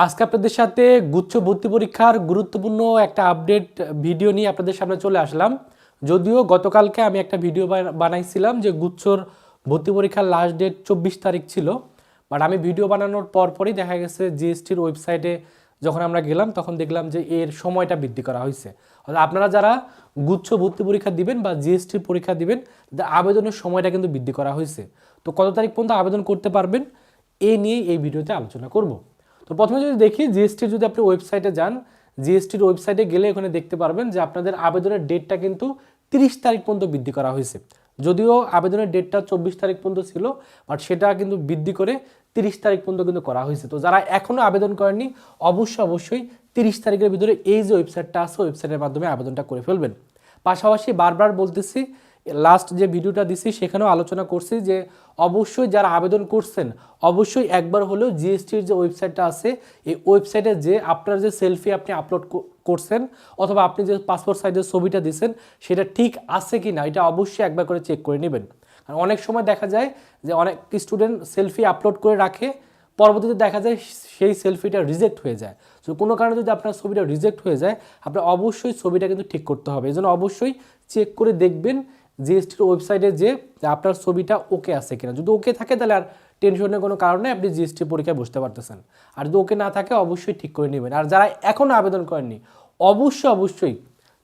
আজকে আপনাদের সাথে গুচ্ছ ভর্তি পরীক্ষার গুরুত্বপূর্ণ একটা আপডেট ভিডিও নিয়ে আপনাদের সামনে চলে আসলাম। যদিও গতকালকে আমি একটা ভিডিও বানাইছিলাম যে গুচ্ছর ভর্তি পরীক্ষার লাস্ট ডেট 24 তারিখ ছিল, বাট আমি ভিডিও বানানোর পরপরই দেখা গেছে জিএসটির ওয়েবসাইটে যখন আমরা গেলাম তখন দেখলাম যে এর সময়টা বৃদ্ধি করা হয়েছে। আপনারা যারা গুচ্ছ ভর্তি পরীক্ষা দিবেন বা জিএসটির পরীক্ষা দিবেন আবেদনের সময়টা কিন্তু বৃদ্ধি করা হয়েছে। তো কত তারিখ পর্যন্ত আবেদন করতে পারবেন এই নিয়েই এই ভিডিওতে আলোচনা করব। তো প্রথমে যদি দেখি জিএসটির যদি আপনি ওয়েবসাইটে যান, জিএসটির ওয়েবসাইটে গেলে ওখানে দেখতে পারবেন যে আপনাদের আবেদনের ডেটটা কিন্তু 30 তারিখ পর্যন্ত বৃদ্ধি করা হয়েছে। যদিও আবেদনের ডেটটা 24 তারিখ পর্যন্ত ছিল, বাট সেটা কিন্তু বৃদ্ধি করে 30 তারিখ পর্যন্ত কিন্তু করা হয়েছে। তো যারা এখনও আবেদন করেননি অবশ্যই 30 তারিখের ভিতরে এই যে ওয়েবসাইটটা আছে ওয়েবসাইটের মাধ্যমে আবেদনটা করে ফেলবেন। পাশাপাশি বারবার বলতেছি, লাস্ট যে ভিডিওটা দিছি সেখানেও আলোচনা করছি যে অবশ্যই যারা আবেদন করছেন অবশ্যই একবার হলেও জিএসটির যে ওয়েবসাইটটা আছে এই ওয়েবসাইটে যে আপনার যে সেলফি আপনি আপলোড করছেন অথবা আপনি যে পাসপোর্ট সাইজের ছবিটা দিচ্ছেন সেটা ঠিক আছে কি না এটা অবশ্যই একবার করে চেক করে নেবেন। কারণ অনেক সময় দেখা যায় যে অনেক স্টুডেন্ট সেলফি আপলোড করে রাখে, পরবর্তীতে দেখা যায় সেই সেলফিটা রিজেক্ট হয়ে যায়। তো কোনো কারণে যদি আপনার ছবিটা রিজেক্ট হয়ে যায় আপনার অবশ্যই ছবিটা কিন্তু ঠিক করতে হবে। এই জন্য অবশ্যই চেক করে দেখবেন জিএসটির ওয়েবসাইটে যে আপনার ছবিটা ওকে আছে কিনা। যদি ওকে থাকে তাহলে আর টেনশনের কোনো কারণে আপনি জিএসটি পরীক্ষায় বসতে পারতেছেন, আর যদি ওকে না থাকে অবশ্যই ঠিক করে নেবেন। আর যারা এখনও আবেদন করেননি অবশ্যই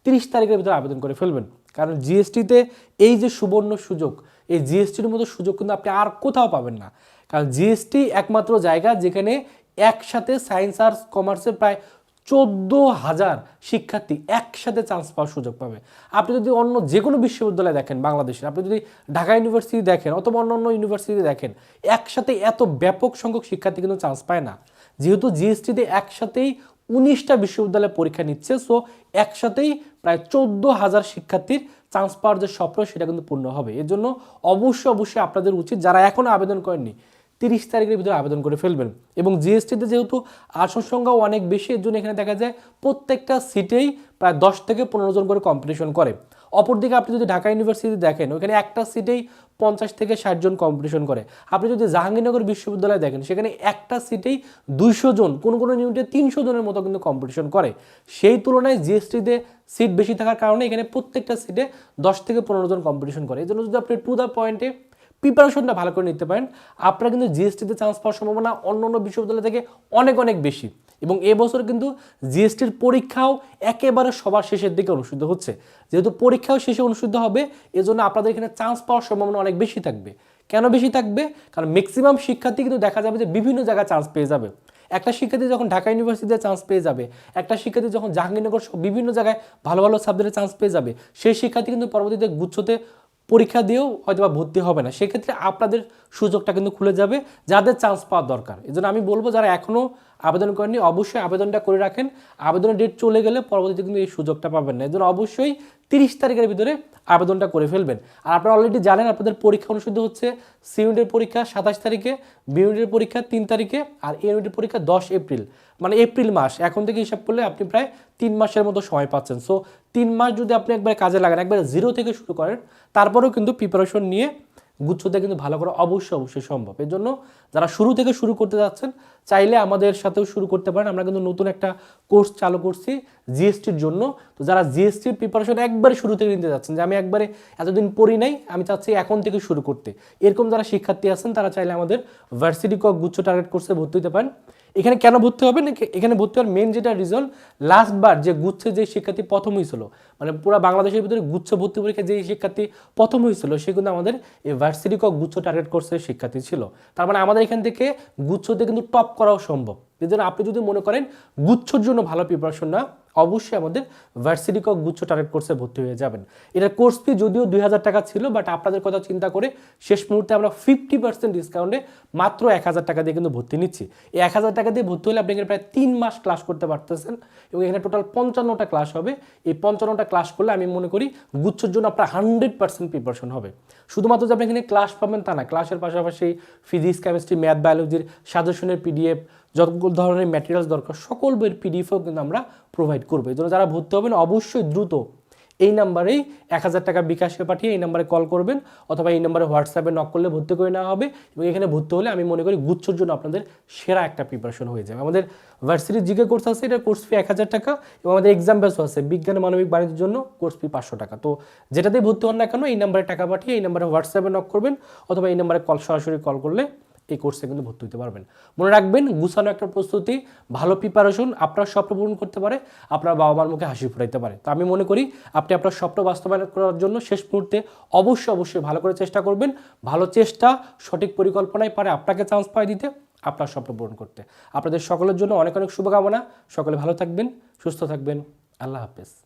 30 তারিখের ভিতরে আবেদন করে ফেলবেন, কারণ জিএসটিতে এই যে সুবর্ণ সুযোগ, এই জিএসটির মতো সুযোগ কিন্তু আপনি আর কোথাও পাবেন না। কারণ জিএসটি একমাত্র জায়গা যেখানে একসাথে সায়েন্স আর্টস কমার্সের প্রায় 14,000 শিক্ষার্থী একসাথে চান্স পাওয়ার সুযোগ পাবে। আপনি যদি অন্য যে কোনো বিশ্ববিদ্যালয়ে দেখেন বাংলাদেশের, আপনি যদি ঢাকা ইউনিভার্সিটি দেখেন অথবা অন্য ইউনিভার্সিটি দেখেন, একসাথে এত ব্যাপক সংখ্যক শিক্ষার্থী কিন্তু চান্স পায় না। যেহেতু জিএসটিতে একসাথেই 19টা বিশ্ববিদ্যালয়ে পরীক্ষা নিচ্ছে, সো একসাথেই প্রায় 14,000 শিক্ষার্থীর চান্স পাওয়ার যে স্বপ্ন সেটা কিন্তু পূর্ণ হবে। এর জন্য অবশ্যই আপনাদের উচিত যারা এখনও আবেদন করেননি 30 তারিখের ভিতরে আবেদন করে ফেলবেন। এবং জিএসটিতে যেহেতু আসন সংখ্যাও অনেক বেশি, এর জন্য এখানে দেখা যায় প্রত্যেকটা সিটেই প্রায় 10 থেকে 15 জন করে কম্পিটিশন করে। অপরদিকে আপনি যদি ঢাকা ইউনিভার্সিটি দেখেন ওখানে একটা সিটেই 50 থেকে 60 জন কম্পিটিশন করে। আপনি যদি জাহাঙ্গীরনগর বিশ্ববিদ্যালয় দেখেন সেখানে একটা সিটেই 200 জন, কোনো ইউনিটে 300 জনের মতো কিন্তু কম্পিটিশন করে। সেই তুলনায় জিএসটিতে সিট বেশি থাকার কারণে এখানে প্রত্যেকটা সিটে 10 থেকে 15 জন কম্পিটিশন করে। এই জন্য যদি আপনি টু দ্য পয়েন্টে প্রিপারেশনটা ভালো করে নিতে পারেন আপনারা কিন্তু জিএসটিতে চান্স পাওয়ার সম্ভাবনা অন্য বিশ্ববিদ্যালয় থেকে অনেক বেশি। এবং এবছর কিন্তু জিএসটির পরীক্ষাও একেবারে সবার শেষের দিকে অনুষ্ঠিত হচ্ছে। যেহেতু পরীক্ষাও শেষে অনুষ্ঠিত হবে এজন্য আপনাদের এখানে চান্স পাওয়ার সম্ভাবনা অনেক বেশি থাকবে। কেন বেশি থাকবে? কারণ ম্যাক্সিমাম শিক্ষার্থী কিন্তু দেখা যাবে যে বিভিন্ন জায়গায় চান্স পেয়ে যাবে। একটা শিক্ষার্থী যখন ঢাকা ইউনিভার্সিটিতে চান্স পেয়ে যাবে, একটা শিক্ষার্থী যখন জাহাঙ্গীরনগর বিভিন্ন জায়গায় ভালো সাবজেক্টে চান্স পেয়ে যাবে, সেই শিক্ষার্থী কিন্তু পরবর্তীতে গুচ্ছতে পরীক্ষা দিয়েও হয়তো বা ভর্তি হবে না। সেক্ষেত্রে আপনাদের সুযোগটা কিন্তু খুলে যাবে যাদের চান্স পাওয়ার দরকার। এই জন্য আমি বলবো যারা এখনও আবেদন করেননি অবশ্যই আবেদনটা করে রাখেন। আবেদনের ডেট চলে গেলে পরবর্তীতে কিন্তু এই সুযোগটা পাবেন না। এই জন্য অবশ্যই 30 তারিখের ভিতরে আবেদনটা করে ফেলবেন। আর আপনারা অলরেডি জানেন আপনাদের পরীক্ষা অনুষ্ঠিত হচ্ছে। সি ইউনিটের পরীক্ষা 27 তারিখে, বি ইউনিটের পরীক্ষা 3 তারিখে, আর এ ইউনিটের পরীক্ষা 10 এপ্রিল, মানে এপ্রিল মাস। এখন থেকে হিসাব করলে আপনি প্রায় 3 মাসের মতো সময় পাচ্ছেন। সো 3 মাস যদি আপনি একবার কাজে লাগান, একবার জিরো থেকে শুরু করেন, তারপরেও কিন্তু প্রিপারেশন নিয়ে গুচ্ছতে কিন্তু ভালো করে অবশ্যই সম্ভব। এর জন্য যারা শুরু থেকে শুরু করতে যাচ্ছেন চাইলে আমাদের সাথেও শুরু করতে পারেন। আমরা কিন্তু নতুন একটা কোর্স চালু করছি জিএসটির জন্য। তো যারা জিএসটির প্রিপারেশন একবারে শুরু থেকে নিতে যাচ্ছেন যে আমি একবারে এতদিন পড়ি নাই, আমি চাচ্ছি এখন থেকে শুরু করতে, এরকম যারা শিক্ষার্থী আছেন তারা চাইলে আমাদের ভার্সিটি কক গুচ্ছ টার্গেট কোর্সে ভর্তি হতে পারেন। এখানে কেন ভর্তি হবে না, এখানে ভর্তি হওয়ার মেন যেটা রিজন, লাস্টবার যে গুচ্ছে যে শিক্ষার্থী প্রথম হয়েছিল, মানে পুরো বাংলাদেশের ভিতরে গুচ্ছ ভর্তি পরীক্ষা যে শিক্ষার্থী প্রথম হয়েছিল সে কিন্তু আমাদের এই ভার্সিটি কক গুচ্ছ টার্গেট কোর্সের শিক্ষার্থী ছিল। তার মানে আমাদের এখান থেকে গুচ্ছতে কিন্তু টপ করাও সম্ভব। এই জন্য আপনি যদি মনে করেন গুচ্ছর জন্য ভালো প্রিপারেশন না, অবশ্যই আমাদের ভার্সিটি কক গুচ্ছ টার্গেট কোর্সে ভর্তি হয়ে যাবেন। এটার কোর্স ফি যদিও 2000 টাকা ছিল, বাট আপনাদের কথা চিন্তা করে শেষ মুহূর্তে আমরা 50% ডিসকাউন্টে মাত্র 1000 টাকা দিয়ে কিন্তু ভর্তি নিচ্ছি। এই 1000 টাকা দিয়ে ভর্তি হলে আপনি এখানে প্রায় 3 মাস ক্লাস করতে পারতেছেন এবং এখানে টোটাল 55টা ক্লাস হবে। এই 55টা ক্লাস করলে আমি মনে করি গুচ্ছর জন্য আপনার 100% প্রিপারেশন হবে। শুধুমাত্র যে আপনি এখানে ক্লাস পাবেন তা না, ক্লাসের পাশাপাশি ফিজিক্স, কেমিস্ট্রি, ম্যাথ, বায়োলজির সাজেশনের পিডিএফ, যত ধরনের ম্যাটেরিয়ালস দরকার সকল বইয়ের পিডিএফও কিন্তু আমরা প্রোভাইড করবো। এই জন্য যারা ভর্তি হবেন অবশ্যই দ্রুত এই নাম্বারেই 1000 টাকা বিকাশে পাঠিয়ে এই নাম্বারে কল করবেন, অথবা এই নাম্বারে হোয়াটসঅ্যাপে নক করলে ভর্তি করে নেওয়া হবে। এবং এখানে ভর্তি হলে আমি মনে করি গুচ্ছর জন্য আপনাদের সেরা একটা প্রিপারেশন হয়ে যাবে। আমাদের ভার্সিটির জিকে কোর্স আছে, এটা কোর্স ফি 1000 টাকা, এবং আমাদের এক্সাম ব্যাচও আছে বিজ্ঞান মানবিক বাণিজ্যের জন্য, কোর্স ফি 500 টাকা। তো যেটাতেই ভর্তি হন না কেন এই নাম্বারে টাকা পাঠিয়ে এই নাম্বারে হোয়াটসঅ্যাপে নক করবেন, অথবা এই নাম্বারে সরাসরি কল করলে এই কোর্সে কিন্তু ভর্তি হতে পারবেন। মনে রাখবেন, গুছানো একটা প্রস্তুতি, ভালো প্রিপারেশন আপনার স্বপ্ন পূরণ করতে পারে, আপনার বাবা মার মুখে হাসি ফুটাইতে পারে। তো আমি মনে করি আপনি আপনার স্বপ্ন বাস্তবায়ন করার জন্য শেষ মুহূর্তে অবশ্যই ভালো করে চেষ্টা করবেন। ভালো চেষ্টা, সঠিক পরিকল্পনায় পারে আপনাকে চান্স পাই দিতে, আপনার স্বপ্ন পূরণ করতে। আপনাদের সকলের জন্য অনেক অনেক শুভকামনা। সকলে ভালো থাকবেন, সুস্থ থাকবেন। আল্লাহ হাফেজ।